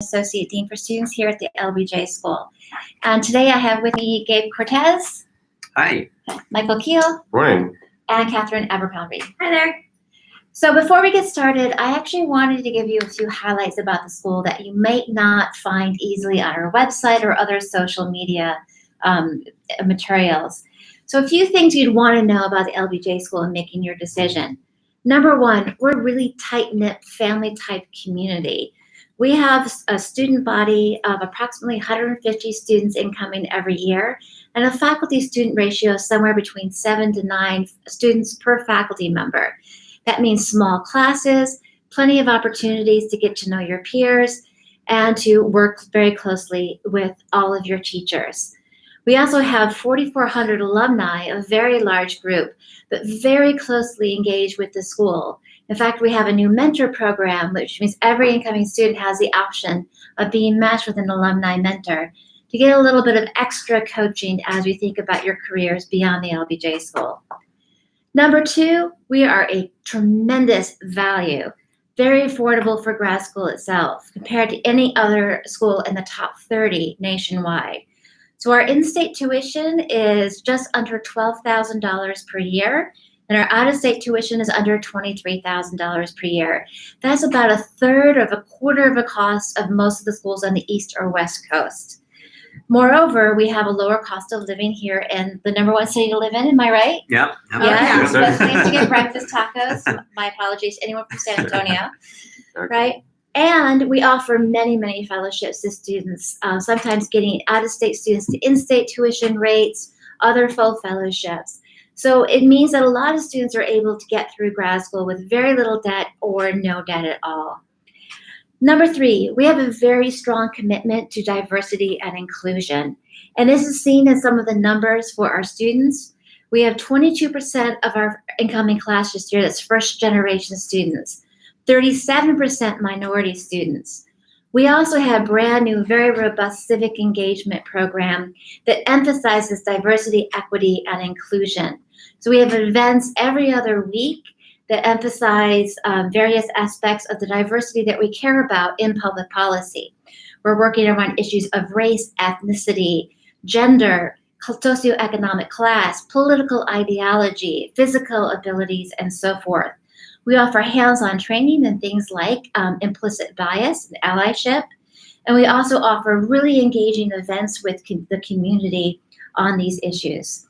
Associate Dean for Students here at the LBJ School. And today I have with me Gabe Cortez. Hi. Michael Keel. Morning. And Katherine Abercrombie. Hi there. So before we get started, I actually wanted to give you a few highlights about the school that you might not find easily on our website or other social media materials. So a few things you'd want to know about the LBJ School in making your decision. Number one, we're a really tight-knit family-type community. We have a student body of approximately 150 students incoming every year, and a faculty-student ratio somewhere between 7 to 9 students per faculty member. That means small classes, plenty of opportunities to get to know your peers, and to work very closely with all of your teachers. We also have 4,400 alumni, a very large group, but very closely engaged with the school. In fact, we have a new mentor program, which means every incoming student has the option of being matched with an alumni mentor to get a little bit of extra coaching as we think about your careers beyond the LBJ School. Number two, we are a tremendous value, very affordable for grad school itself compared to any other school in the top 30 nationwide. So our in-state tuition is just under $12,000 per year, and our out-of-state tuition is under $23,000 per year. That's about a third of a quarter of the cost of most of the schools on the East or West Coast. Moreover, we have a lower cost of living here in the number one city to live in. Am I right? Yep. Yeah, Yes, best sir. place to get breakfast tacos. My apologies to anyone from San Antonio, right? And we offer many, many fellowships to students, sometimes getting out-of-state students to in-state tuition rates, other full fellowships. So it means that a lot of students are able to get through grad school with very little debt or no debt at all. Number three, we have a very strong commitment to diversity and inclusion. And this is seen in some of the numbers for our students. We have 22% of our incoming class this year that's first-generation students. 37% minority students. We also have brand new, very robust civic engagement program that emphasizes diversity, equity, and inclusion. So we have events every other week that emphasize various aspects of the diversity that we care about in public policy. We're working around issues of race, ethnicity, gender, socioeconomic class, political ideology, physical abilities, and so forth. We offer hands-on training in things like implicit bias and allyship. And we also offer really engaging events with the community on these issues.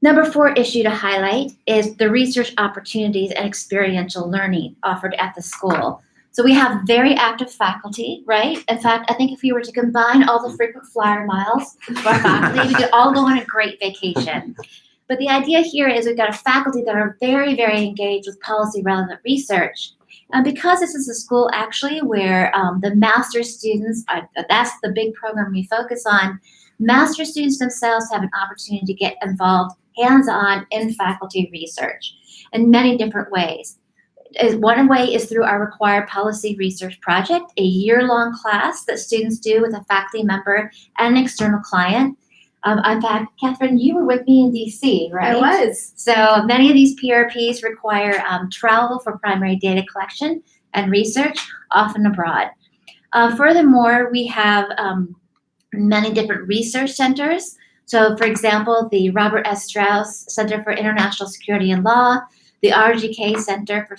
Number four issue to highlight is the research opportunities and experiential learning offered at the school. So we have very active faculty, right? In fact, I think if we were to combine all the frequent flyer miles of our faculty, we could all go on a great vacation. But the idea here is we've got a faculty that are very, very engaged with policy relevant research. And because this is a school actually where the master's students, that's the big program we focus on, master's students themselves have an opportunity to get involved hands-on in faculty research in many different ways. One way is through our required policy research project, a year-long class that students do with a faculty member and an external client. In fact, Katherine, you were with me in DC, right? I was. So many of these PRPs require travel for primary data collection and research, often abroad. Furthermore, we have many different research centers. So, for example, the Robert S. Strauss Center for International Security and Law, the RGK Center for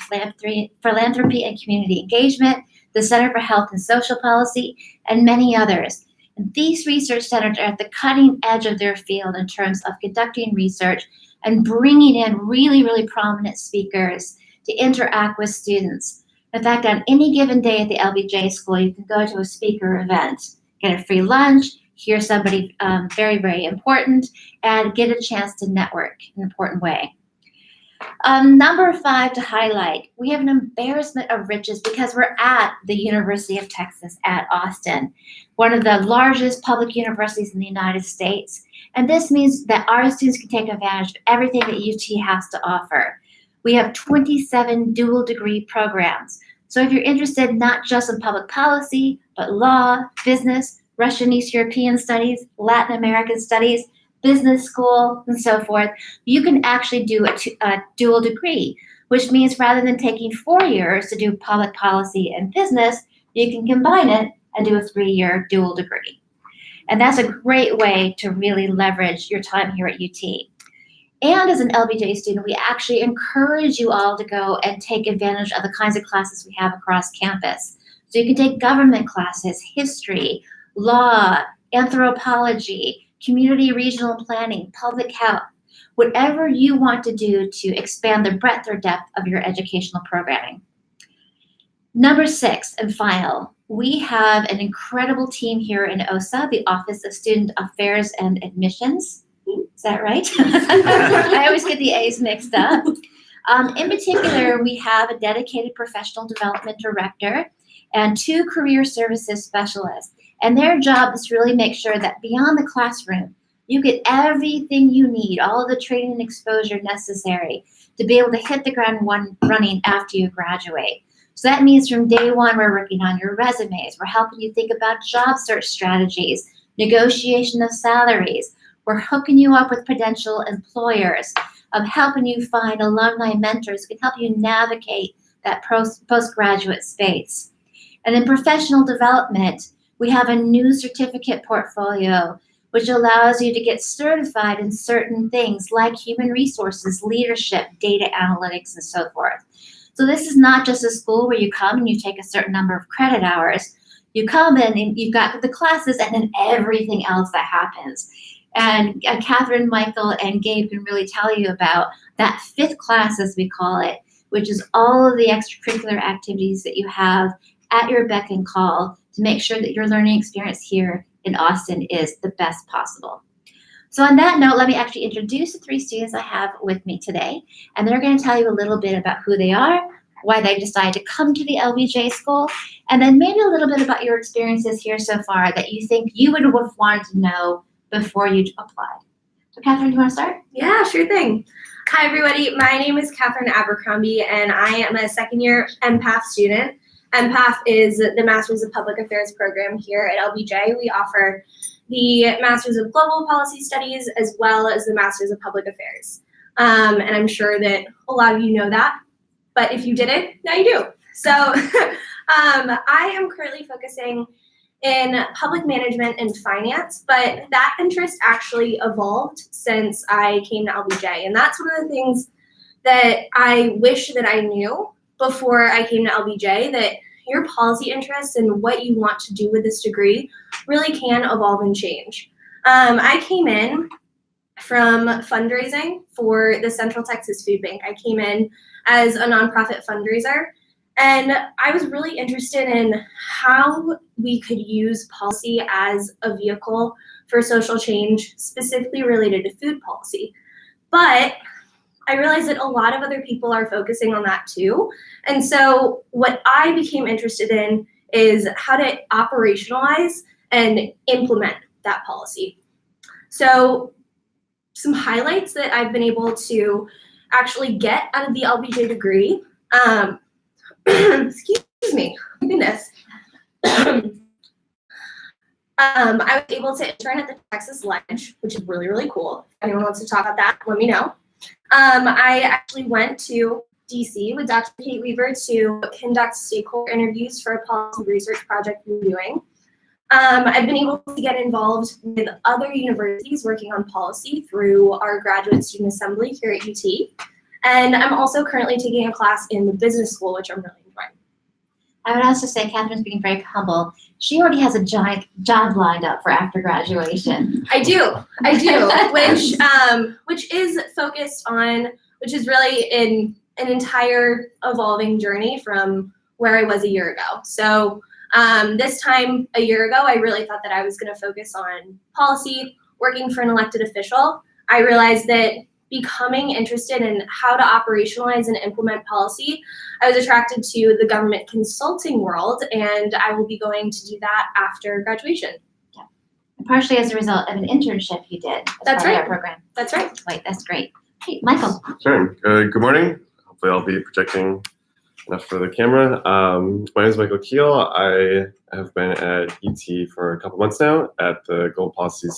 Philanthropy and Community Engagement, the Center for Health and Social Policy, and many others. And these research centers are at the cutting edge of their field in terms of conducting research and bringing in really, really prominent speakers to interact with students. In fact, on any given day at the LBJ School, you can go to a speaker event, get a free lunch, hear somebody very, very important, and get a chance to network in an important way. Number five to highlight, we have an embarrassment of riches because we're at the University of Texas at Austin, one of the largest public universities in the United States. And this means that our students can take advantage of everything that UT has to offer. We have 27 dual degree programs. So if you're interested not just in public policy, but law, business, Russian East European studies, Latin American studies, business school, and so forth, you can actually do a dual degree, which means rather than taking 4 years to do public policy and business, you can combine it and do a 3-year dual degree. And that's a great way to really leverage your time here at UT. And as an LBJ student, we actually encourage you all to go and take advantage of the kinds of classes we have across campus. So you can take government classes, history, law, anthropology, community regional planning, public health, whatever you want to do to expand the breadth or depth of your educational programming. Number 6 and final, we have an incredible team here in OSA, the Office of Student Affairs and Admissions. Is that right? I always get the A's mixed up. In particular, we have a dedicated professional development director and 2 career services specialists. And their job is to really make sure that beyond the classroom, you get everything you need, all of the training and exposure necessary to be able to hit the ground running after you graduate. So that means from day one, we're working on your resumes. We're helping you think about job search strategies, negotiation of salaries. We're hooking you up with potential employers, helping you find alumni mentors who can help you navigate that postgraduate space. And in professional development, we have a new certificate portfolio, which allows you to get certified in certain things like human resources, leadership, data analytics, and so forth. So this is not just a school where you come and you take a certain number of credit hours. You come in and you've got the classes and then everything else that happens. And Katherine, Michael, and Gabe can really tell you about that 5th class, as we call it, which is all of the extracurricular activities that you have at your beck and call to make sure that your learning experience here in Austin is the best possible. So on that note, let me actually introduce the 3 students I have with me today. And they're going to tell you a little bit about who they are, why they decided to come to the LBJ School, and then maybe a little bit about your experiences here so far that you think you would have wanted to know before you applied. So Katherine, do you want to start? Yeah, sure thing. Hi, everybody. My name is Katherine Abercrombie, and I am a 2nd-year MPATH student. MPATH is the Masters of Public Affairs program here at LBJ. We offer the Masters of Global Policy Studies as well as the Masters of Public Affairs. And I'm sure that a lot of you know that, but if you didn't, now you do. So I am currently focusing in public management and finance, but that interest actually evolved since I came to LBJ. And that's one of the things that I wish that I knew before I came to LBJ, that your policy interests and what you want to do with this degree really can evolve and change. I came in from fundraising for the Central Texas Food Bank. I came in as a nonprofit fundraiser, and I was really interested in how we could use policy as a vehicle for social change, specifically related to food policy. But I realized that a lot of other people are focusing on that too. And so what I became interested in is how to operationalize and implement that policy. So some highlights that I've been able to actually get out of the LBJ degree. Excuse me, my goodness. I was able to intern at the Texas Ledge, which is really, really cool. If anyone wants to talk about that, let me know. I actually went to DC with Dr. Kate Weaver to conduct stakeholder interviews for a policy research project we were doing. I've been able to get involved with other universities working on policy through our graduate student assembly here at UT. And I'm also currently taking a class in the business school, which I'm really enjoying. I would also say Katherine's being very humble. She already has a giant job lined up for after graduation. I do, which is focused on, which is really an entire evolving journey from where I was a year ago. So this time a year ago, I really thought that I was going to focus on policy, working for an elected official. I realized that becoming interested in how to operationalize and implement policy, I was attracted to the government consulting world, and I will be going to do that after graduation. Yeah. And partially as a result of an internship you did as part of our program. That's right. Wait, that's great. Hey, Michael. Sure. Good morning. Hopefully I'll be projecting enough for the camera. My name is Michael Keel. I have been at UT for a couple months now at the Global Policy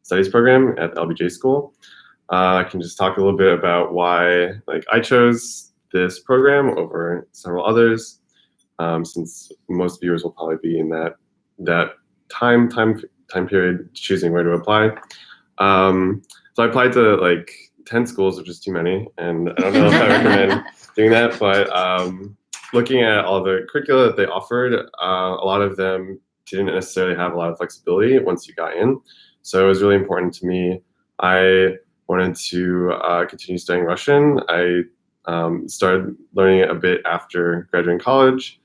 Studies program at the LBJ School. I can just talk a little bit about why I chose this program over several others. since most viewers will probably be in that time period choosing where to apply. So I applied to like 10 schools, which is too many, and I don't know if I recommend doing that, but looking at all the curricula that they offered, a lot of them didn't necessarily have a lot of flexibility once you got in. So it was really important to me. I wanted to continue studying Russian. I started learning it a bit after graduating college,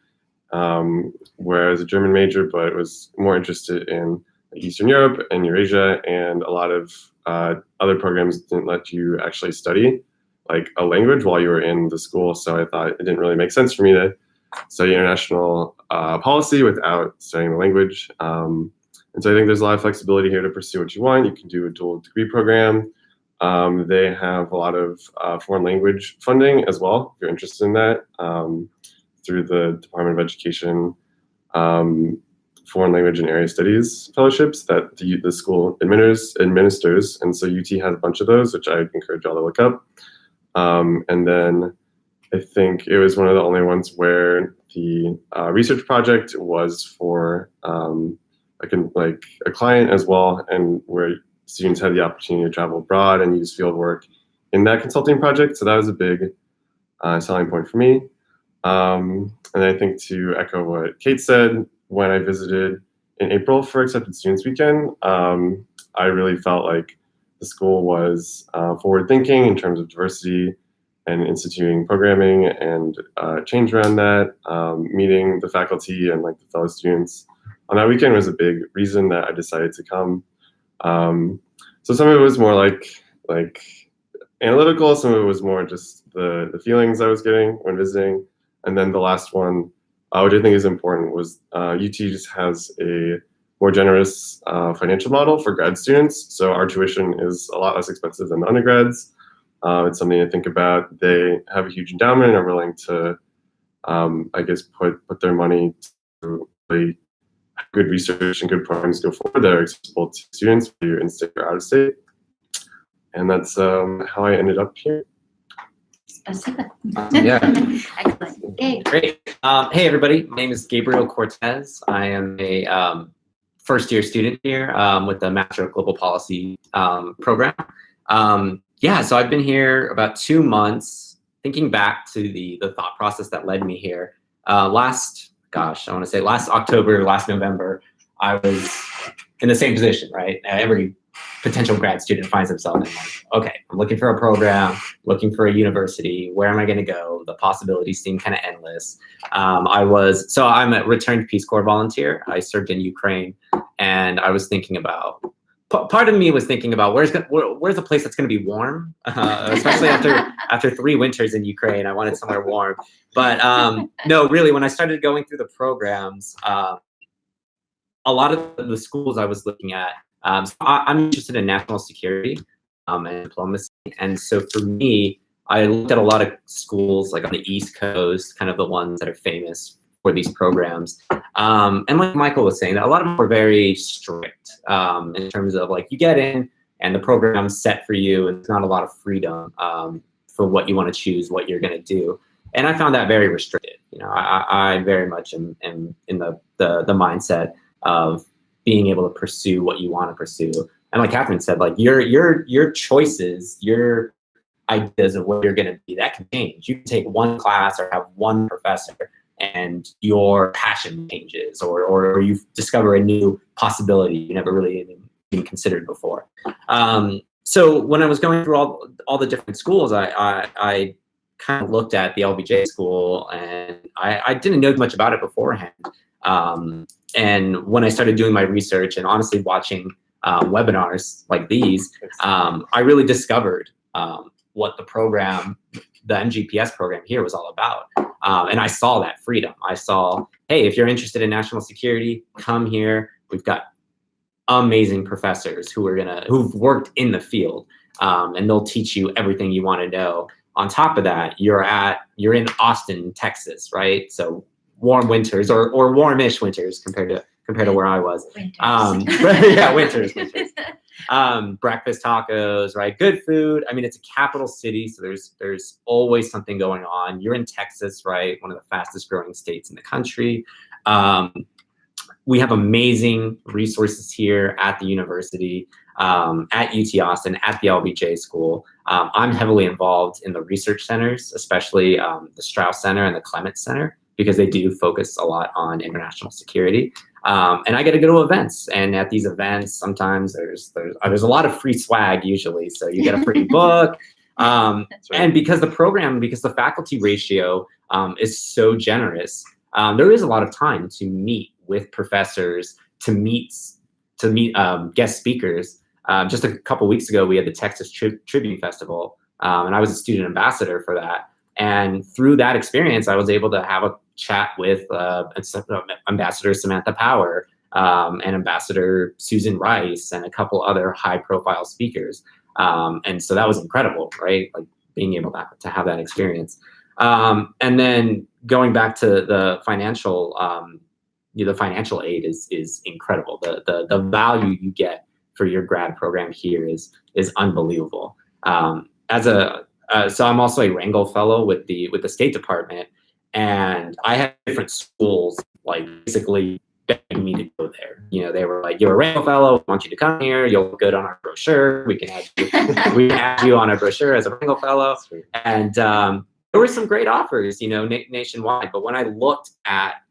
where I was a German major, but was more interested in Eastern Europe and Eurasia, and a lot of other programs didn't let you actually study like a language while you were in the school. So I thought it didn't really make sense for me to study international policy without studying the language. And so I think there's a lot of flexibility here to pursue what you want. You can do a dual degree program. They have a lot of foreign language funding as well, if you're interested in that, through the Department of Education Foreign Language and Area Studies fellowships that the school administers. And so UT has a bunch of those, which I encourage y'all to look up. And then I think it was one of the only ones where the research project was for like a client as well, and where students had the opportunity to travel abroad and use field work in that consulting project. So that was a big selling point for me. And I think to echo what Kate said, when I visited in April for Accepted Students Weekend, I really felt like the school was forward thinking in terms of diversity and instituting programming and change around that. Meeting the faculty and like the fellow students on that weekend was a big reason that I decided to come. So some of it was more like analytical, some of it was more just the feelings I was getting when visiting. And then the last one, which I think is important, was UT just has a more generous financial model for grad students. So our tuition is a lot less expensive than the undergrads. It's something to think about. They have a huge endowment and are willing to, I guess, put their money to really good research and good programs go forward that are accessible to students, whether you're in state or out of state. And that's how I ended up here. Specific. Yeah. Excellent. Gabe. Great. Hey, everybody. My name is Gabriel Cortez. I am a first-year student here with the Master of Global Policy program. Yeah, so I've been here about 2 months, thinking back to the thought process that led me here. Last October, last November, I was in the same position, right? Every potential grad student finds himself in like, okay, I'm looking for a program, looking for a university. Where am I going to go? The possibilities seem kind of endless. I'm a returned Peace Corps volunteer. I served in Ukraine, and I was thinking about, part of me was thinking about where's a place that's going to be warm, especially after 3 winters in Ukraine. I wanted somewhere warm. But no, really, when I started going through the programs, a lot of the schools I was looking at, so I'm interested in national security and diplomacy. And so for me, I looked at a lot of schools like on the East Coast, kind of the ones that are famous for these programs. And like Michael was saying, a lot of them were very strict in terms of like you get in and the program's set for you, and there's not a lot of freedom for what you want to choose, what you're going to do. And I found that very restricted. You know, I very much am in the mindset of being able to pursue what you want to pursue. And like Katherine said, like your choices, your ideas of what you're going to be, that can change. You can take one class or have one professor and your passion changes, or you discover a new possibility you never really even considered before. So when I was going through all the different schools, I kind of looked at the LBJ school, and I didn't know much about it beforehand. And when I started doing my research and honestly watching webinars like these, I really discovered what the program, the MGPS program here, was all about. And I saw that freedom. I saw, hey, if you're interested in national security, come here. We've got amazing professors who've worked in the field, and they'll teach you everything you want to know. On top of that, you're in Austin, Texas, right? So warm winters or warmish winters compared to where I was. Winters. Yeah, winters. Breakfast tacos, right? Good food. I mean, it's a capital city, so there's always something going on. You're in Texas, right? One of the fastest growing states in the country. We have amazing resources here at the university, at UT Austin, at the LBJ School. I'm heavily involved in the research centers, especially the Strauss Center and the Clements Center, because they do focus a lot on international security. And I get to go to events, and at these events, sometimes there's a lot of free swag usually. So you get a free book, Right. and because the faculty ratio is so generous, there is a lot of time to meet with professors, to meet guest speakers. Just a couple weeks ago, we had the Texas Tribune Festival, and I was a student ambassador for that. And through that experience, I was able to have a chat with Ambassador Samantha Power and Ambassador Susan Rice and a couple other high-profile speakers. And so that was incredible, right? Like being able to have that experience. And then going back to the financial aid is incredible. The value you get for your grad program here is unbelievable. So I'm also a Wrangle Fellow with the State Department, and I had different schools like basically begging me to go there. You know, they were like, "You're a Wrangle Fellow. We want you to come here. You'll look good on our brochure. We can add you on our brochure as a Wrangle Fellow." And there were some great offers, you know, nationwide. But when I looked at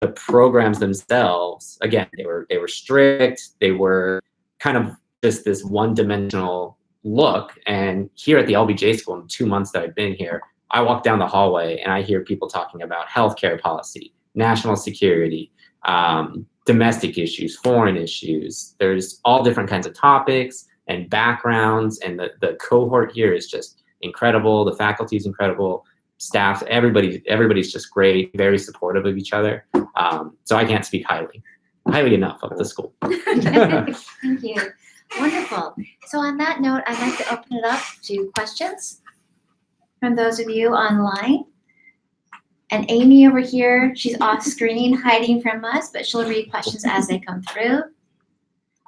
the programs themselves, again, they were strict. They were kind of just this one-dimensional look. And here at the LBJ School, in the 2 months that I've been here, I walk down the hallway and I hear people talking about healthcare policy, national security, domestic issues, foreign issues. There's all different kinds of topics and backgrounds, and the cohort here is just incredible. The faculty is incredible. Staff, everybody's just great, very supportive of each other. So I can't speak highly enough of the school. Thank you. Wonderful. So on that note, I'd like to open it up to questions from those of you online. And Amy over here, she's off screen hiding from us, but she'll read questions as they come through.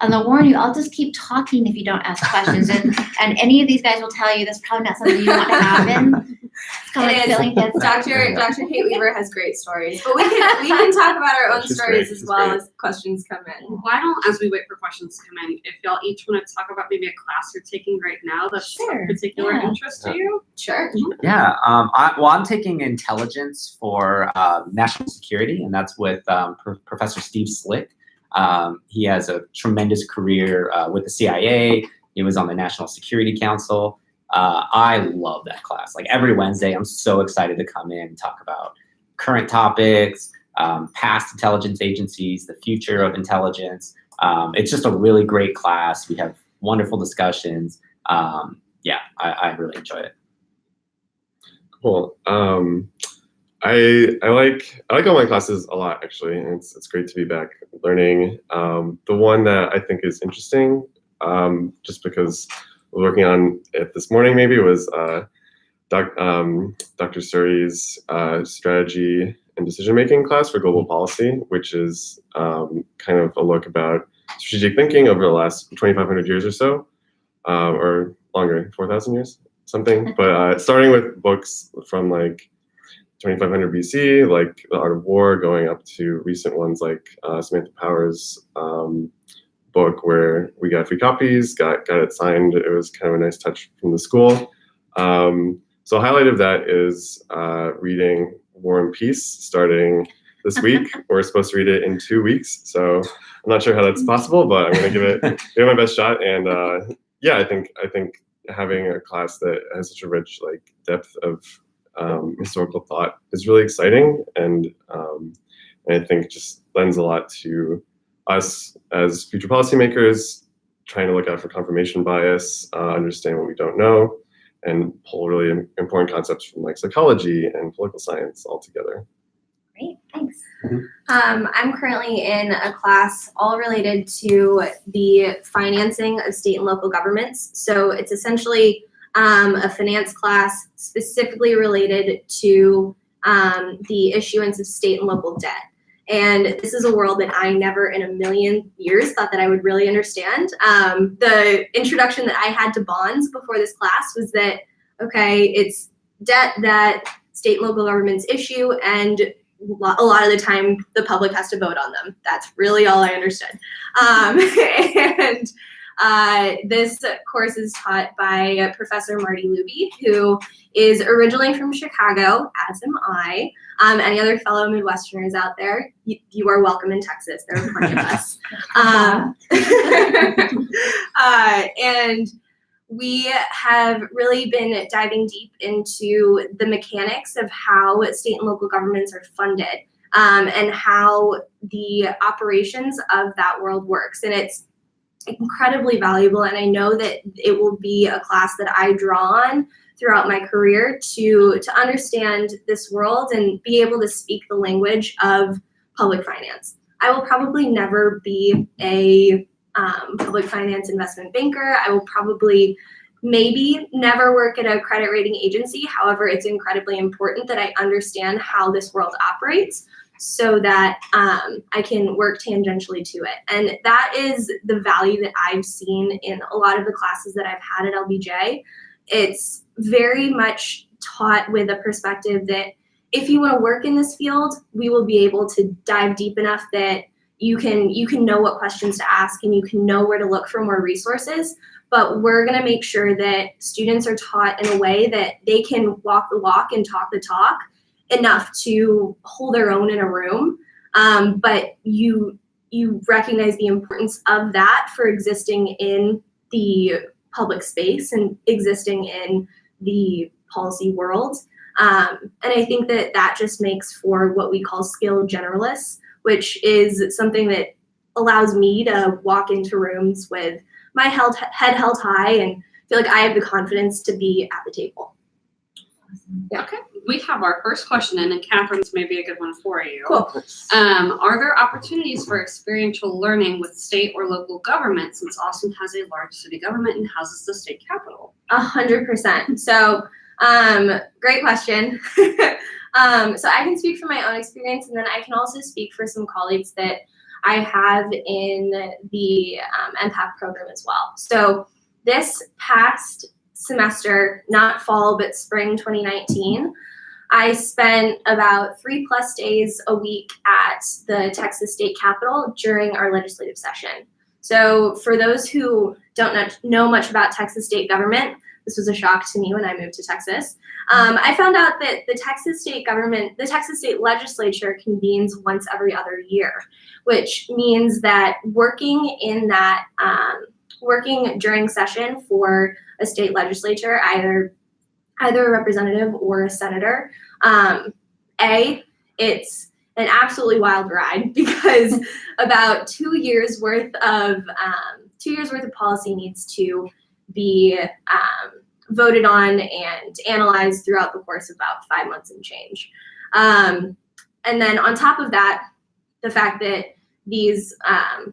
And I'll warn you, I'll just keep talking if you don't ask questions. And any of these guys will tell you that's probably not something you want to happen. It's kind of like filling heads. Dr. Kate Weaver has great stories, but we can talk about our own She's stories great. as She's well great. as questions come in. Why don't, as we wait for questions to come in, if y'all each want to talk about maybe a class you're taking right now that's Sure, of particular yeah. interest to you? Sure. Yeah, I'm taking intelligence for national security, and that's with Professor Steve Slick. He has a tremendous career with the CIA. He was on the National Security Council. I love that class. Like every Wednesday, I'm so excited to come in and talk about current topics, past intelligence agencies, the future of intelligence. It's just a really great class. We have wonderful discussions. Yeah, I really enjoy it. Cool. I like all my classes a lot, actually, and it's great to be back learning. The one that I think is interesting, just because I was working on it this morning, maybe was Dr. Suri's strategy and decision-making class for global policy, which is kind of a look about strategic thinking over the last 2,500 years or so, or longer, 4,000 years, something. But starting with books from like 2500 BC, like The Art of War, going up to recent ones like Samantha Power's book, where we got free copies, got it signed. It was kind of a nice touch from the school. So a highlight of that is reading War and Peace starting this week. We're supposed to read it in 2 weeks, so I'm not sure how that's possible, but I'm going to give it my best shot. And yeah, I think having a class that has such a rich like depth of historical thought is really exciting, and I think just lends a lot to us as future policymakers trying to look out for confirmation bias, understand what we don't know, and pull really important concepts from like psychology and political science all together. Great, thanks. I'm currently in a class all related to the financing of state and local governments. So it's essentially a finance class specifically related to the issuance of state and local debt. And this is a world that I never in a million years thought that I would really understand. The introduction that I had to bonds before this class was that, okay, it's debt that state and local governments issue, and a lot of the time the public has to vote on them. That's really all I understood. This course is taught by Professor Marty Luby, who is originally from Chicago, as am I. Any other fellow Midwesterners out there, you are welcome in Texas. There are plenty of us. And we have really been diving deep into the mechanics of how state and local governments are funded, and how the operations of that world works. And it's incredibly valuable, and I know that it will be a class that I draw on throughout my career to understand this world and be able to speak the language of public finance. I will probably never be a public finance investment banker. I will probably maybe never work at a credit rating agency. However, it's incredibly important that I understand how this world operates so that I can work tangentially to it. And that is the value that I've seen in a lot of the classes that I've had at LBJ. It's very much taught with a perspective that if you want to work in this field, we will be able to dive deep enough that you can know what questions to ask and you can know where to look for more resources. But we're going to make sure that students are taught in a way that they can walk the walk and talk the talk enough to hold their own in a room. But you recognize the importance of that for existing in the public space and existing in the policy world. And I think that that just makes for what we call skilled generalists, which is something that allows me to walk into rooms with my head held high and feel like I have the confidence to be at the table. Yeah. Okay, we have our first question in, and Catherine's maybe a good one for you. Cool. Are there opportunities for experiential learning with state or local government, since Austin has a large city government and houses the state capital? 100%. So, great question. So I can speak from my own experience, and then I can also speak for some colleagues that I have in the MPAF program as well. So this past semester, not fall, but spring 2019, I spent about 3+ days a week at the Texas State Capitol during our legislative session. So for those who don't know much about Texas state government, this was a shock to me when I moved to Texas. I found out that the Texas state government, the Texas state legislature convenes once every other year, which means that working during session for a state legislature, either a representative or a senator, it's an absolutely wild ride because about 2 years worth of policy needs to be voted on and analyzed throughout the course of about 5 months and change. And then on top of that, the fact that these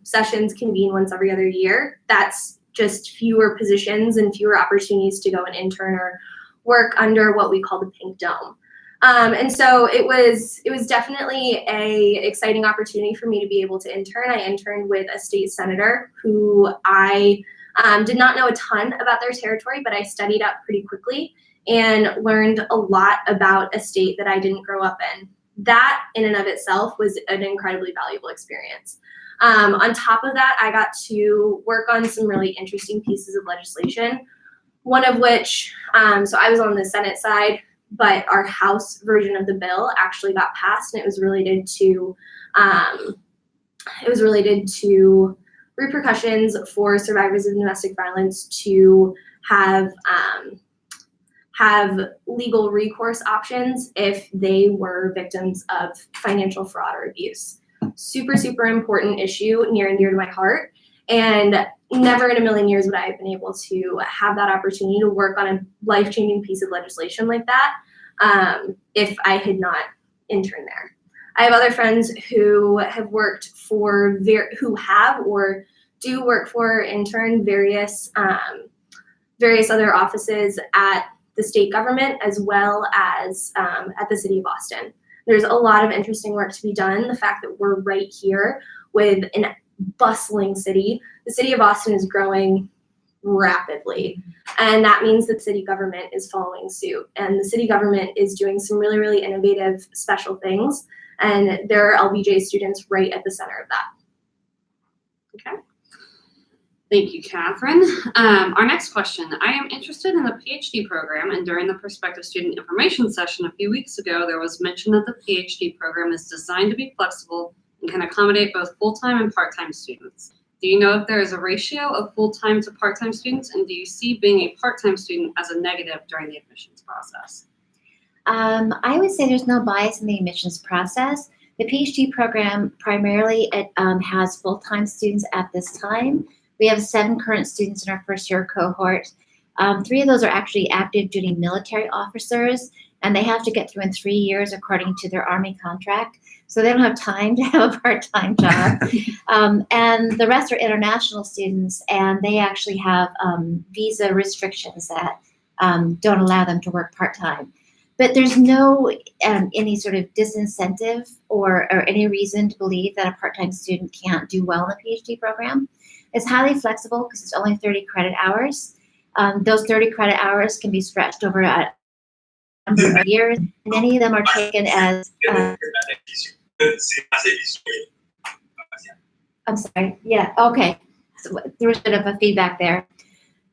sessions convene once every other year, that's just fewer positions and fewer opportunities to go and intern or work under what we call the pink dome. And so it was definitely a exciting opportunity for me to be able to intern. I interned with a state senator who I did not know a ton about their territory, but I studied up pretty quickly and learned a lot about a state that I didn't grow up in. That in and of itself was an incredibly valuable experience. On top of that, I got to work on some really interesting pieces of legislation, one of which, so I was on the Senate side, but our House version of the bill actually got passed, and it was related to repercussions for survivors of domestic violence to have legal recourse options if they were victims of financial fraud or abuse. Super, super important issue, near and dear to my heart. And never in a million years would I have been able to have that opportunity to work on a life-changing piece of legislation like that if I had not interned there. I have other friends who have worked for, or do work for, intern various other offices at the state government as well as at the city of Austin. There's a lot of interesting work to be done. The fact that we're right here with a bustling city. The city of Austin is growing rapidly, and that means that city government is following suit, and the city government is doing some really, really innovative, special things, and there are LBJ students right at the center of that. Okay. Thank you, Catherine. Our next question. I am interested in the PhD program, and during the prospective student information session a few weeks ago, there was mention that the PhD program is designed to be flexible and can accommodate both full-time and part-time students. Do you know if there is a ratio of full-time to part-time students, and do you see being a part-time student as a negative during the admissions process? I would say there's no bias in the admissions process. The PhD program primarily has full-time students at this time. We have 7 current students in our first year cohort. 3 of those are actually active duty military officers, and they have to get through in 3 years according to their Army contract. So they don't have time to have a part-time job. And the rest are international students, and they actually have visa restrictions that don't allow them to work part-time. But there's no any sort of disincentive or any reason to believe that a part-time student can't do well in the PhD program. It's highly flexible because it's only 30 credit hours. Those 30 credit hours can be stretched over a number of years. Many of them are taken as I'm sorry. Yeah. Okay. So there was a bit of a feedback there.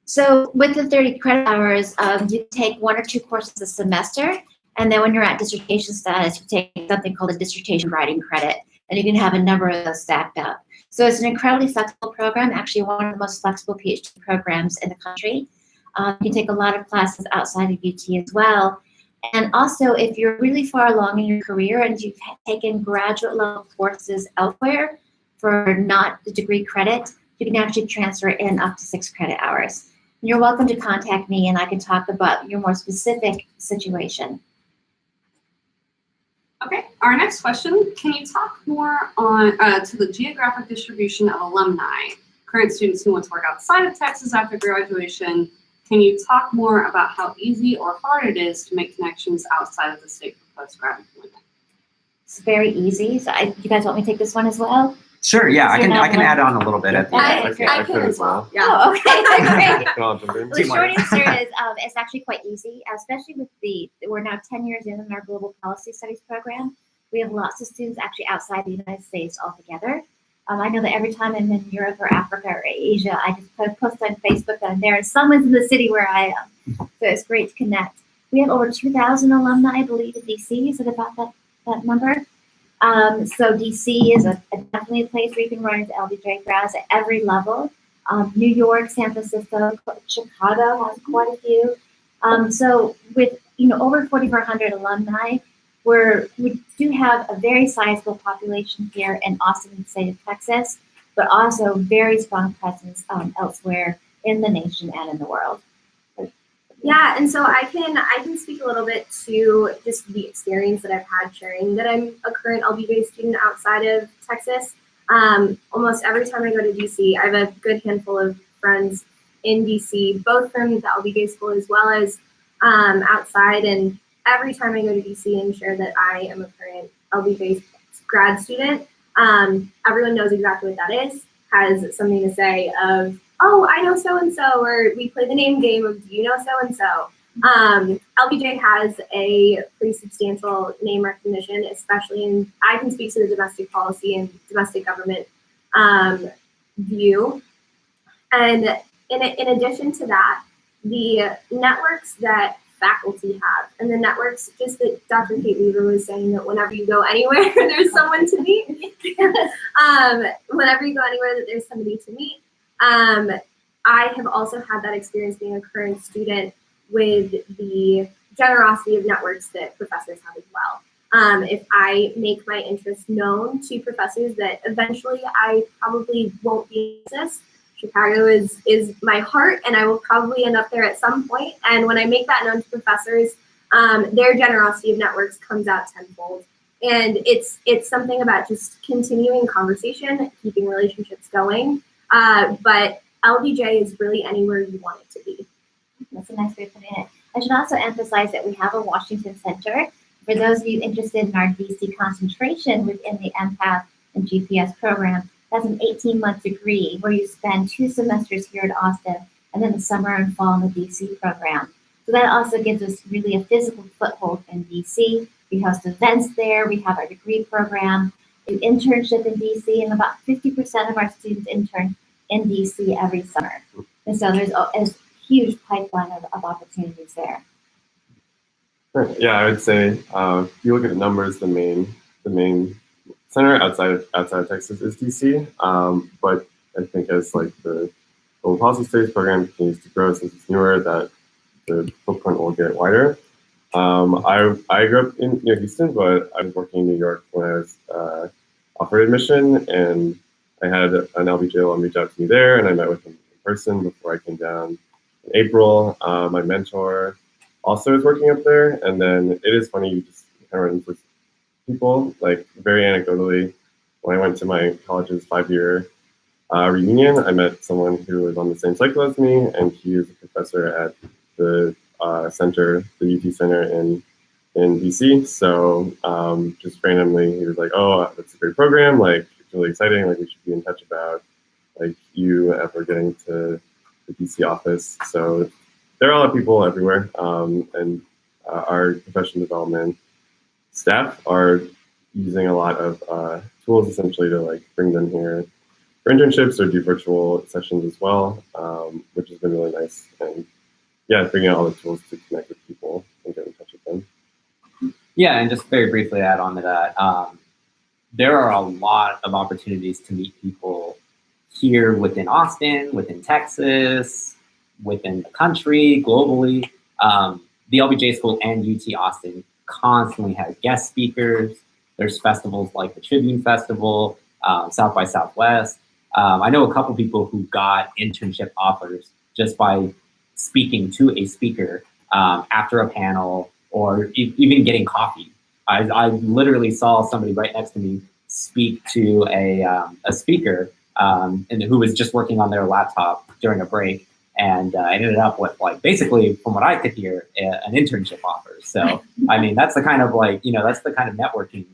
So with the 30 credit hours, you take 1 or 2 courses a semester, and then when you're at dissertation status, you take something called a dissertation writing credit, and you can have a number of those stacked up. So it's an incredibly flexible program, actually one of the most flexible PhD programs in the country. You can take a lot of classes outside of UT as well. And also, if you're really far along in your career and you've taken graduate level courses elsewhere for not the degree credit, you can actually transfer in up to 6 credit hours. You're welcome to contact me and I can talk about your more specific situation. Okay, our next question. Can you talk more on to the geographic distribution of alumni, current students who want to work outside of Texas after graduation? Can you talk more about how easy or hard it is to make connections outside of the state for postgrad employment? It's very easy. So you guys want me to take this one as well? Sure, yeah, I can add on a little bit at the end. I can as well. Yeah. Oh, okay, great. I'll jump in. Well, the short answer is it's actually quite easy, especially with we're now 10 years in our Global Policy Studies program. We have lots of students actually outside the United States altogether. I know that every time I'm in Europe or Africa or Asia, I just put a post on Facebook that I'm there and someone's in the city where I am. So it's great to connect. We have over 2,000 alumni, I believe, in DC. Is it about that number? So DC is definitely a place where you can run into LBJ grads at every level. New York, San Francisco, Chicago has quite a few. So with over 4,400 alumni, we do have a very sizable population here in Austin, the state of Texas, but also very strong presence elsewhere in the nation and in the world. Yeah, and so I can speak a little bit to just the experience that I've had sharing that I'm a current LBJ student outside of Texas. Almost every time I go to DC, I have a good handful of friends in DC, both from the LBJ School as well as outside. And every time I go to DC and share that I am a current LBJ grad student, everyone knows exactly what that is, has something to say of, oh, I know so-and-so, or we play the name game of, do you know so-and-so? LBJ has a pretty substantial name recognition, especially I can speak to the domestic policy and domestic government view. And in addition to that, the networks that faculty have, and the networks just that Dr. Kate Weaver was saying that whenever you go anywhere, there's someone to meet. Whenever you go anywhere, that there's somebody to meet. I have also had that experience being a current student with the generosity of networks that professors have as well. If I make my interests known to professors that eventually I probably won't be in this, Chicago is my heart, and I will probably end up there at some point. And when I make that known to professors, their generosity of networks comes out tenfold. And it's something about just continuing conversation, keeping relationships going. But LBJ is really anywhere you want it to be. That's a nice way of putting it. I should also emphasize that we have a Washington Center For those of you interested in our DC concentration within the MPath and GPS program, that's an 18-month degree where you spend 2 semesters here at Austin and then the summer and fall in the DC program. So that also gives us really a physical foothold in DC. We host events there. We have our degree program, an internship in DC, and about 50% of our students intern in DC every summer. And so there's a huge pipeline of opportunities there. Yeah, I would say if you look at the numbers, the main center outside of Texas is DC. But I think as like the global policy studies program continues to grow, since it's newer, that the footprint will get wider. I grew up in Houston, but I was working in New York when I was offered admission, and I had an LBJ alum reach out to me there, and I met with him in person before I came down in April. My mentor also is working up there, and then it is funny, you just kind of run into people, like very anecdotally. When I went to my college's 5-year reunion, I met someone who was on the same cycle as me, and he is a professor at the center, the UT Center in DC. So just randomly, he was like, "Oh, that's a great program. Like, it's really exciting. Like, we should be in touch about like you ever getting to the DC office." So there are a lot of people everywhere, and our professional development staff are using a lot of tools essentially to like bring them here for internships or do virtual sessions as well, which has been really nice. And yeah, figuring out all the tools to connect with people and get in touch with them. Yeah, and just very briefly add on to that, there are a lot of opportunities to meet people here within Austin, within Texas, within the country, globally. The LBJ School and UT Austin constantly has guest speakers. There's festivals like the Tribune Festival, South by Southwest. I know a couple people who got internship offers just by speaking to a speaker after a panel or even getting coffee. I literally saw somebody right next to me speak to a speaker and who was just working on their laptop during a break, and I ended up with, like, basically, from what I could hear, an internship offer. So I mean, that's the kind of that's the kind of networking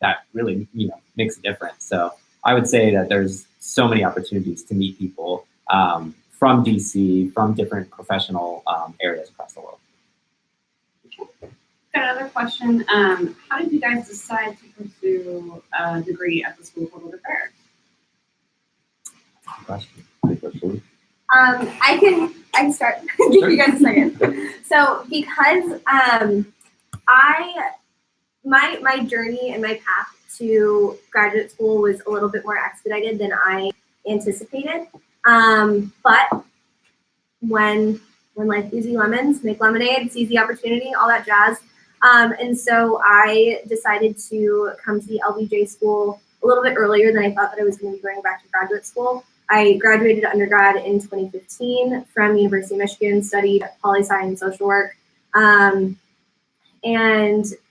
that really makes a difference. So I would say that there's so many opportunities to meet people from DC, from different professional areas across the world. Got another question. How did you guys decide to pursue a degree at the School of Public Affairs? Good question. I can start. Give you guys a second. So because my journey and my path to graduate school was a little bit more expedited than I anticipated. But when life gives you lemons, make lemonade, seize the opportunity, all that jazz. And so I decided to come to the LBJ School a little bit earlier than I thought that I was going to be going back to graduate school. I graduated undergrad in 2015 from University of Michigan, studied poli-sci and social work, and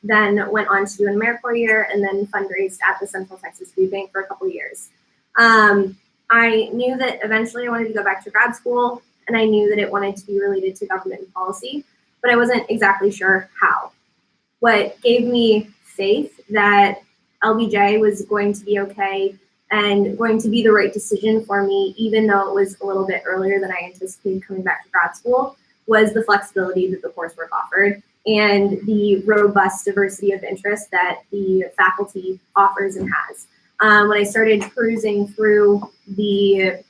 then went on to do an AmeriCorps year and then fundraised at the Central Texas Food Bank for a couple of years. I knew that eventually I wanted to go back to grad school, and I knew that it wanted to be related to government and policy, but I wasn't exactly sure how. What gave me faith that LBJ was going to be okay and going to be the right decision for me, even though it was a little bit earlier than I anticipated coming back to grad school, was the flexibility that the coursework offered and the robust diversity of interest that the faculty offers and has. When I started perusing through the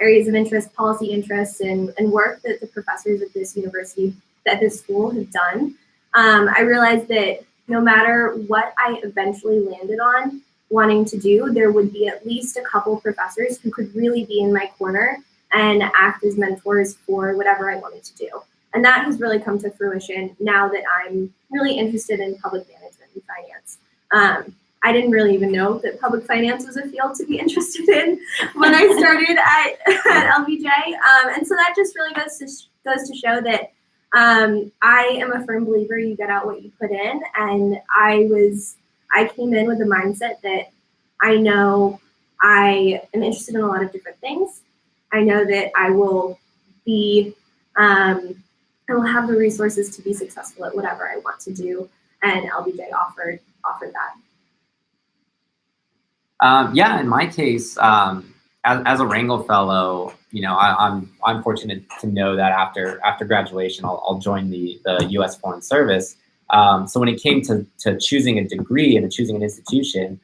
areas of interest, policy interests, and work that the professors at this university, that this school have done, I realized that no matter what I eventually landed on wanting to do, there would be at least a couple professors who could really be in my corner and act as mentors for whatever I wanted to do. And that has really come to fruition now that I'm really interested in public management and finance. I didn't really even know that public finance was a field to be interested in when I started at LBJ. And so that just really goes to show that I am a firm believer you get out what you put in. And I came in with the mindset that I know I am interested in a lot of different things. I know that I will be I will have the resources to be successful at whatever I want to do, and LBJ offered that. Yeah, in my case, as a Wrangle Fellow, you know, I'm fortunate to know that after graduation, I'll join the U.S. Foreign Service. So when it came to choosing a degree and choosing an institution,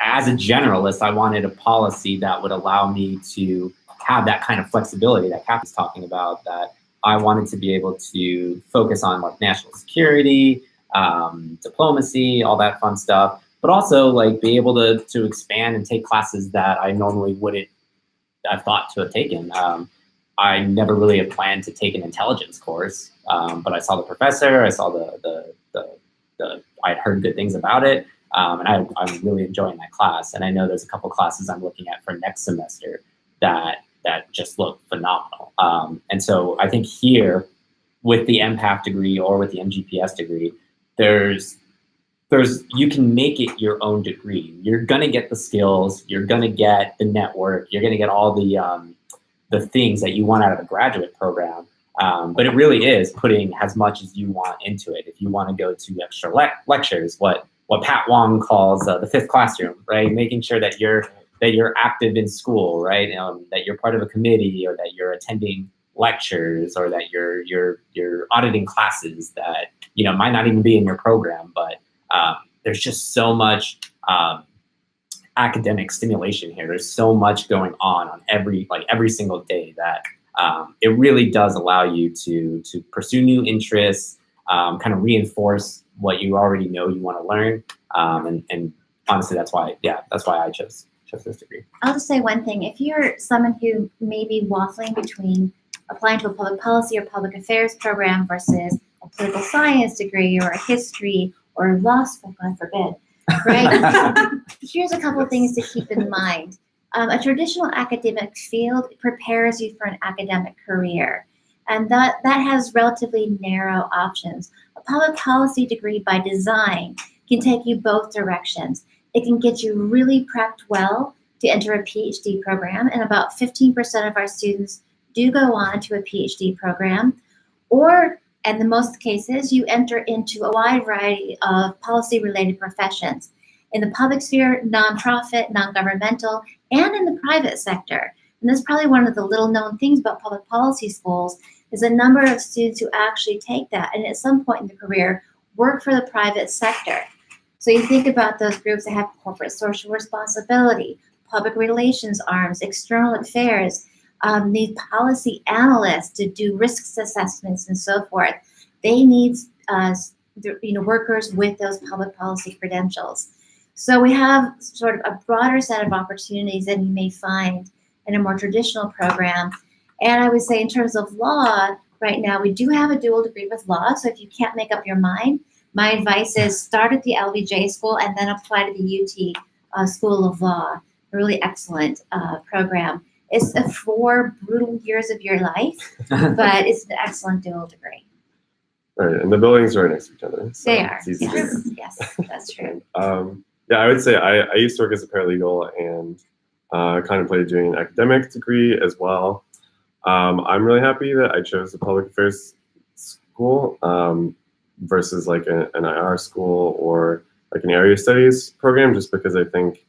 as a generalist, I wanted a policy that would allow me to have that kind of flexibility that Kath is talking about, that I wanted to be able to focus on like national security, diplomacy, all that fun stuff, but also like be able to expand and take classes that I normally wouldn't have thought to have taken. I never really had planned to take an intelligence course, but I saw the professor, I saw I'd heard good things about it. And I'm really enjoying that class. And I know there's a couple classes I'm looking at for next semester that just look phenomenal. And so I think here with the MPAF degree or with the MGPS degree, you can make it your own degree. You're gonna get the skills, you're gonna get the network, you're gonna get all the things that you want out of a graduate program. But it really is putting as much as you want into it. If you want to go to extra lectures, what Pat Wong calls the fifth classroom, right? Making sure that you're active in school, right? That you're part of a committee, or that you're attending lectures, or that you're auditing classes that, you know, might not even be in your program. But there's just so much academic stimulation here. There's so much going on every single day that it really does allow you to pursue new interests, kind of reinforce what you already know you want to learn. And honestly, that's why I chose this degree. I'll just say one thing. If you're someone who may be waffling between applying to a public policy or public affairs program versus a political science degree or a history or law school, God forbid, right? Here's a couple of things to keep in mind. A traditional academic field prepares you for an academic career, and that has relatively narrow options. A public policy degree by design can take you both directions. It can get you really prepped well to enter a PhD program, and about 15% of our students do go on to a PhD program, or in most cases, you enter into a wide variety of policy-related professions in the public sphere, nonprofit, non-governmental, and in the private sector. And that's probably one of the little-known things about public policy schools is a number of students who actually take that and at some point in their career work for the private sector. So you think about those groups that have corporate social responsibility, public relations arms, external affairs, need policy analysts to do risk assessments and so forth. They need workers with those public policy credentials. So we have sort of a broader set of opportunities than you may find in a more traditional program. And I would say in terms of law, right now we do have a dual degree with law. So if you can't make up your mind, my advice is start at the LBJ School and then apply to the UT School of Law. A really excellent program. It's 4 brutal years of your life, but it's an excellent dual degree. Right, and the buildings are right next to each other. So They are. it's easy to get. Yes, that's true. Yeah, I would say I used to work as a paralegal and contemplated doing an academic degree as well. I'm really happy that I chose a public affairs school versus like an IR school or like an area studies program, just because I think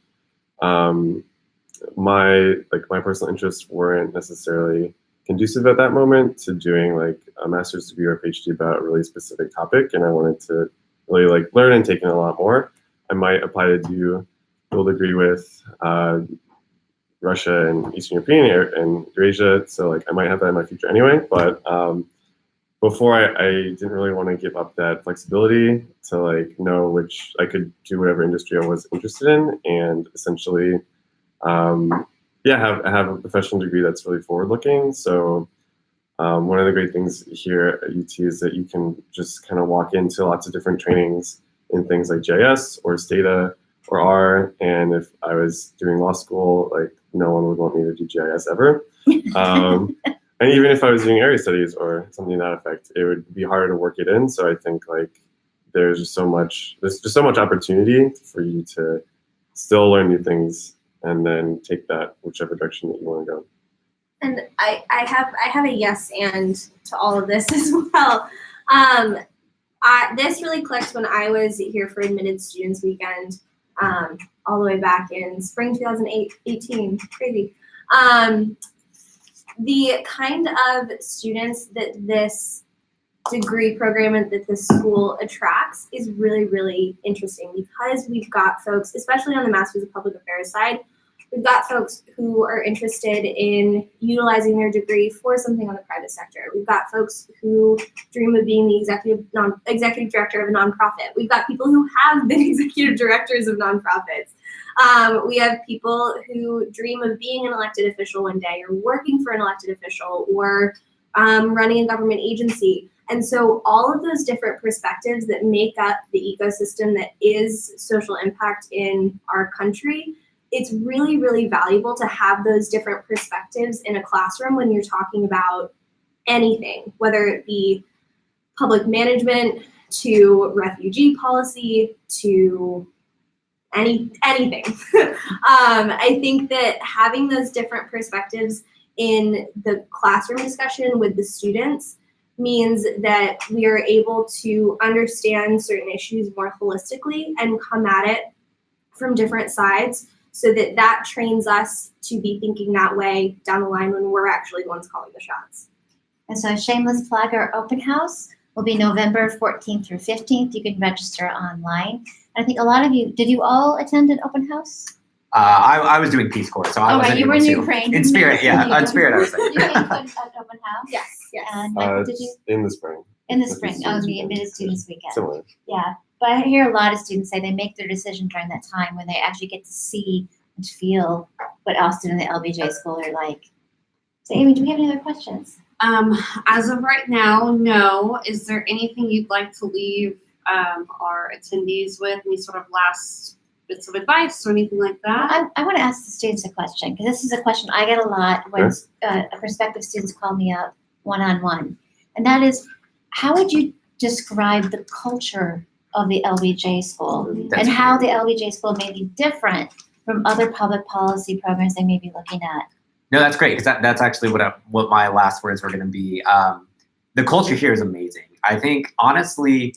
my personal interests weren't necessarily conducive at that moment to doing like a master's degree or a PhD about a really specific topic, and I wanted to really like learn and take in a lot more. I might apply to do a dual degree with Russia and Eastern European and Eurasia, so like I might have that in my future anyway. But before I didn't really want to give up that flexibility to like know which I could do whatever industry I was interested in, and essentially have a professional degree that's really forward-looking. So one of the great things here at UT is that you can just kind of walk into lots of different trainings in things like GIS or Stata or R. And if I was doing law school, like no one would want me to do GIS ever. And even if I was doing area studies or something to that effect, it would be harder to work it in. So I think like there's just so much opportunity for you to still learn new things and then take that whichever direction that you want to go. And I have a yes and to all of this as well. This really clicked when I was here for Admitted Students Weekend, all the way back in spring 2018. Crazy. The kind of students that this degree program and that this school attracts is really, really interesting because we've got folks, especially on the Masters of Public Affairs side, we've got folks who are interested in utilizing their degree for something on the private sector. We've got folks who dream of being the executive director of a nonprofit. We've got people who have been executive directors of nonprofits. We have people who dream of being an elected official one day, or working for an elected official, or running a government agency. And so all of those different perspectives that make up the ecosystem that is social impact in our country, it's really, really valuable to have those different perspectives in a classroom when you're talking about anything, whether it be public management, to refugee policy, to anything. I think that having those different perspectives in the classroom discussion with the students means that we are able to understand certain issues more holistically and come at it from different sides, so that trains us to be thinking that way down the line when we're actually the ones calling the shots. And so shameless plug, our open house will be November 14th through 15th. You can register online. And I think a lot of you, did you all attend an open house? I was doing Peace Corps, so I wasn't you were able in to. Ukraine. In spirit, yeah. In spirit, I was there. You came to an open house? Yes. And Michael, did you? In the spring. In the spring, the Admitted Students Weekend. Similar. Yeah, but I hear a lot of students say they make their decision during that time when they actually get to see and feel what Austin and the LBJ School are like. So Amy, do we have any other questions? As of right now, no. Is there anything you'd like to leave our attendees with? Any sort of last bits of advice or anything like that? I want to ask the students a question, because this is a question I get a lot when prospective students call me up one-on-one. And that is, how would you describe the culture of the LBJ School and how the LBJ School may be different from other public policy programs they may be looking at? No, that's great, because that's actually what my last words were going to be. The culture here is amazing. I think, honestly,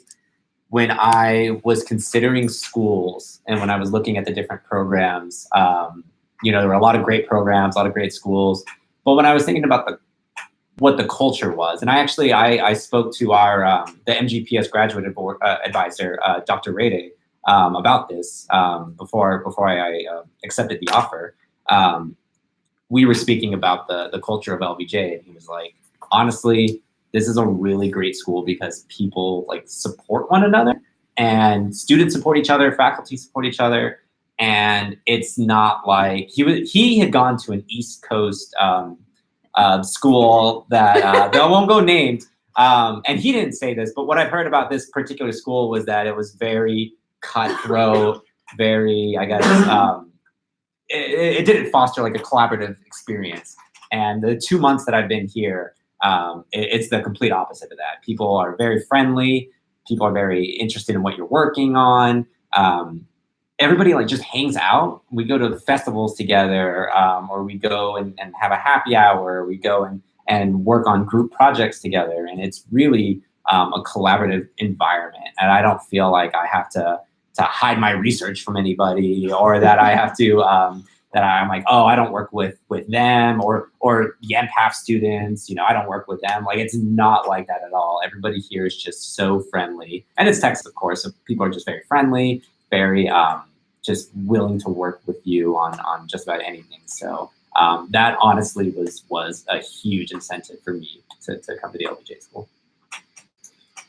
when I was considering schools and when I was looking at the different programs, there were a lot of great programs, a lot of great schools. But when I was thinking about what the culture was, and I spoke to the MGPS graduate advisor, Dr. Rade, about this before I accepted the offer. We were speaking about the culture of LBJ, and he was like, honestly, this is a really great school because people support one another, and students support each other, faculty support each other, and it's not like he had gone to an East Coast school that I won't go named, and he didn't say this, but what I've heard about this particular school was that it was very cutthroat, very, I guess, it didn't foster a collaborative experience. And the 2 months that I've been here, it's the complete opposite of that. People are very friendly. People are very interested in what you're working on. Everybody just hangs out. We go to festivals together, or we go and have a happy hour. We go and work on group projects together. And it's really a collaborative environment. And I don't feel like I have to hide my research from anybody, or that I have to, that I'm like, oh, I don't work with them, or the MPAF students, I don't work with them. It's not like that at all. Everybody here is just so friendly. And it's Texas, of course, so people are just very friendly, very just willing to work with you on just about anything. So that honestly was a huge incentive for me to come to the LBJ School.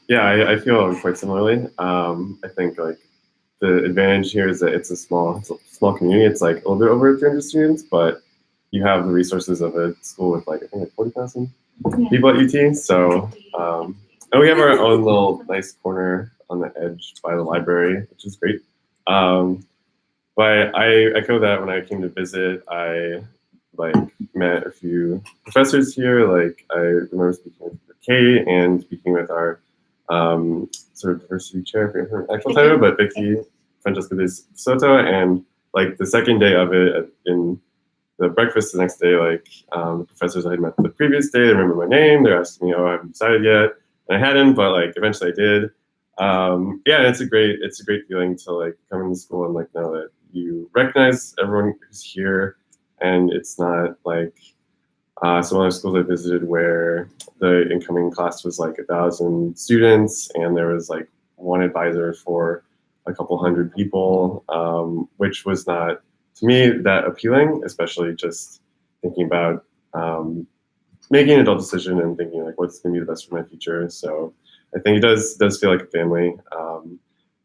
Yeah, I feel quite similarly. I think the advantage here is that it's a small community. It's a little bit over 300 students, but you have the resources of a school with I think 40,000 people at UT. So, and we have our own little nice corner on the edge by the library, which is great. But I echo that when I came to visit, I met a few professors here. I remember speaking with Kate and speaking with our sort of diversity chair, I forget her actual title, but Vicky Francesca de Soto, and the second day of it in the breakfast the next day, like the professors I had met the previous day, they remember my name. They're asking me, "Oh, I haven't decided yet," and I hadn't, but like eventually I did. Yeah, and it's a great feeling to like come into school and like know that you recognize everyone who's here, and it's not like some other schools I visited where the incoming class was like 1,000 students and there was like one advisor for a couple hundred people, which was not, to me, that appealing, especially just thinking about making an adult decision and thinking like what's going to be the best for my future. So I think it does feel like a family.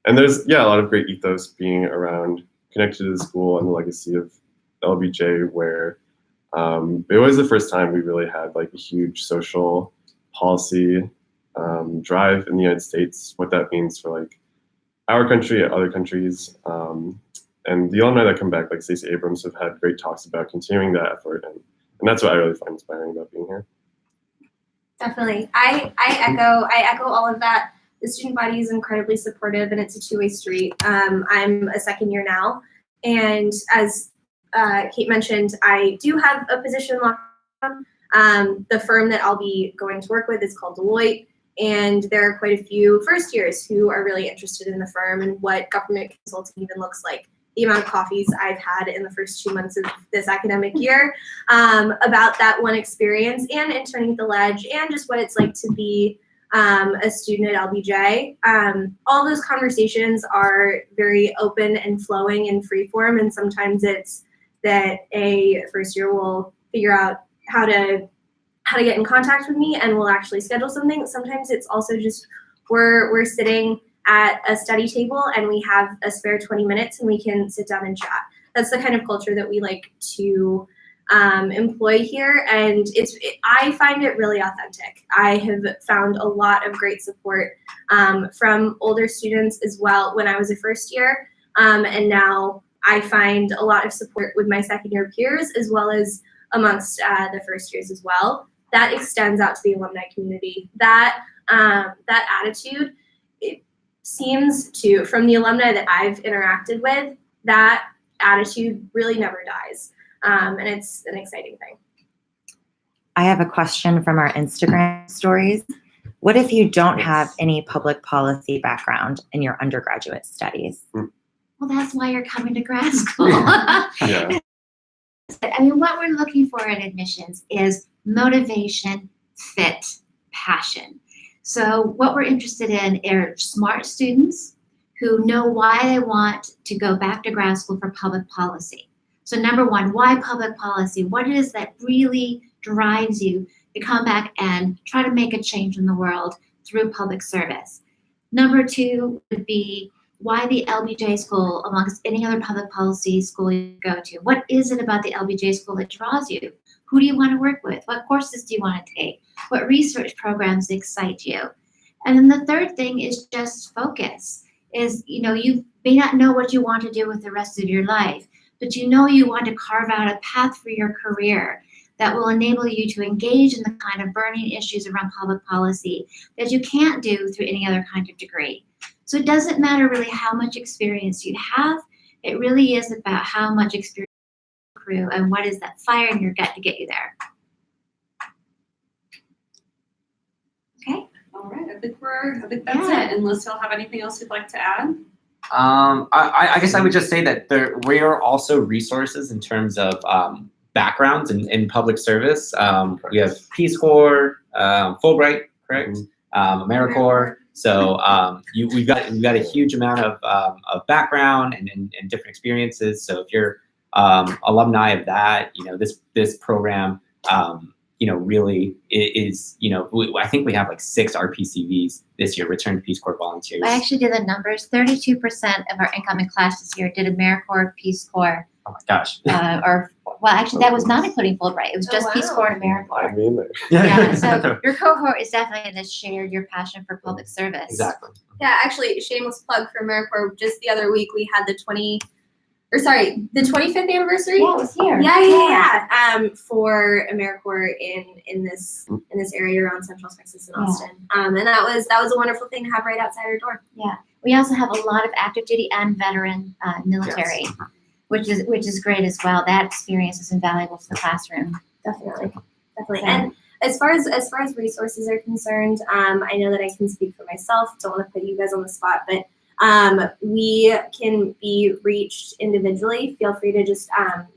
And there's, a lot of great ethos being around, connected to the school and the legacy of LBJ, where it was the first time we really had like a huge social policy drive in the United States, what that means for like our country, other countries. And the alumni that come back, like Stacey Abrams, have had great talks about continuing that effort. And that's what I really find inspiring about being here. Definitely. I echo all of that. The student body is incredibly supportive and it's a two-way street. I'm a second year now. And as Kate mentioned, I do have a position locked down. The firm that I'll be going to work with is called Deloitte. And there are quite a few first years who are really interested in the firm and what government consulting even looks like. The amount of coffees I've had in the first 2 months of this academic year about that one experience and interning at the Ledge and just what it's like to be a student at LBJ. All those conversations are very open and flowing and free form, and sometimes it's that a first year will figure out how to get in contact with me and we'll actually schedule something. Sometimes it's also just we're sitting at a study table and we have a spare 20 minutes and we can sit down and chat. That's the kind of culture that we like to employ here, and I find it really authentic. I have found a lot of great support from older students as well when I was a first year, and now I find a lot of support with my second year peers as well as amongst the first years as well. That extends out to the alumni community. That attitude, it seems to, from the alumni that I've interacted with, that attitude really never dies. And it's an exciting thing. I have a question from our Instagram stories. What if you don't have any public policy background in your undergraduate studies? Well, that's why you're coming to grad school. Yeah. I mean, what we're looking for in admissions is motivation, fit, passion. So what we're interested in are smart students who know why they want to go back to grad school for public policy. So number one, why public policy? What it is that really drives you to come back and try to make a change in the world through public service? Number two would be why the LBJ School amongst any other public policy school you go to. What is it about the LBJ School that draws you? Who do you want to work with? What courses do you want to take? What research programs excite you? And then the third thing is just focus. You may not know what you want to do with the rest of your life, but you know you want to carve out a path for your career that will enable you to engage in the kind of burning issues around public policy that you can't do through any other kind of degree. So it doesn't matter really how much experience you have. It really is about how much experience you accrue and what is that fire in your gut to get you there. Okay. All right, I think that's it. Unless y'all have anything else you'd like to add? I guess I would just say that we are also resources in terms of backgrounds in public service. We have Peace Corps, Fulbright, correct? AmeriCorps. So we've got a huge amount of background and different experiences. So if you're alumni of that, this program, really is, I think we have like 6 RPCVs this year, Return to Peace Corps volunteers. I actually did the numbers. 32% of our incoming class this year did AmeriCorps, Peace Corps. Oh my gosh. Actually, that was not including Fulbright. It was just Peace Corps and AmeriCorps. I mean, Yeah, so your cohort is definitely in this shared your passion for public service. Exactly. Yeah, actually, shameless plug for AmeriCorps. Just the other week, we had the 25th anniversary. Yeah, it was here. Yeah. For AmeriCorps in this area around Central Texas and Austin. And that was a wonderful thing to have right outside our door. Yeah. We also have a lot of active duty and veteran military. Yes. which is great as well. That experience is invaluable to the classroom. Definitely. And as far as resources are concerned, I know that I can speak for myself. Don't want to put you guys on the spot, but we can be reached individually. Feel free to just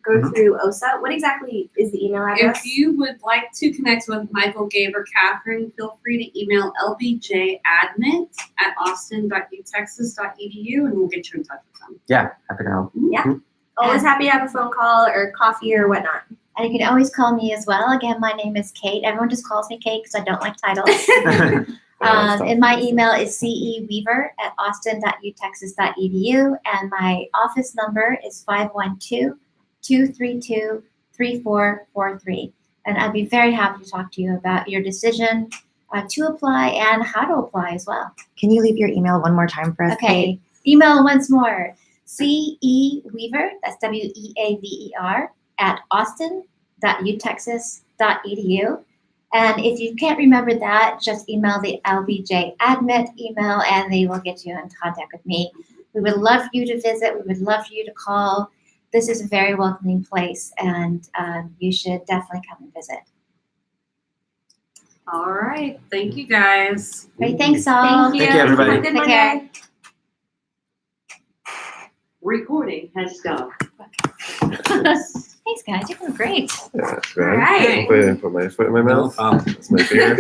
go through OSA. What exactly is the email address? If you would like to connect with Michael, Gabe, or Katherine, feel free to email lbjadmit@austin.utexas.edu and we'll get you in touch with them. Yeah, happy to help. Yeah. Always happy to have a phone call or coffee or whatnot. And you can always call me as well. Again, my name is Kate. Everyone just calls me Kate because I don't like titles. And my email is ceweaver@austin.utexas.edu. And my office number is 512-232-3443. And I'd be very happy to talk to you about your decision to apply and how to apply as well. Can you leave your email one more time for us? Okay, email once more. ceweaver, that's WEAVER, @austin.utexas.edu. And if you can't remember that, just email the LBJ admit email and they will get you in contact with me. We would love for you to visit. We would love for you to call. This is a very welcoming place and you should definitely come and visit. All right. Thank you, guys. Great, thanks all. Thank you. Thank you, everybody. Have a good Take care. Monday. Recording has stopped. Thanks guys, you're doing great. Yeah, that's All right. right. Hopefully I didn't put my foot in my mouth. No problem. That's my fear.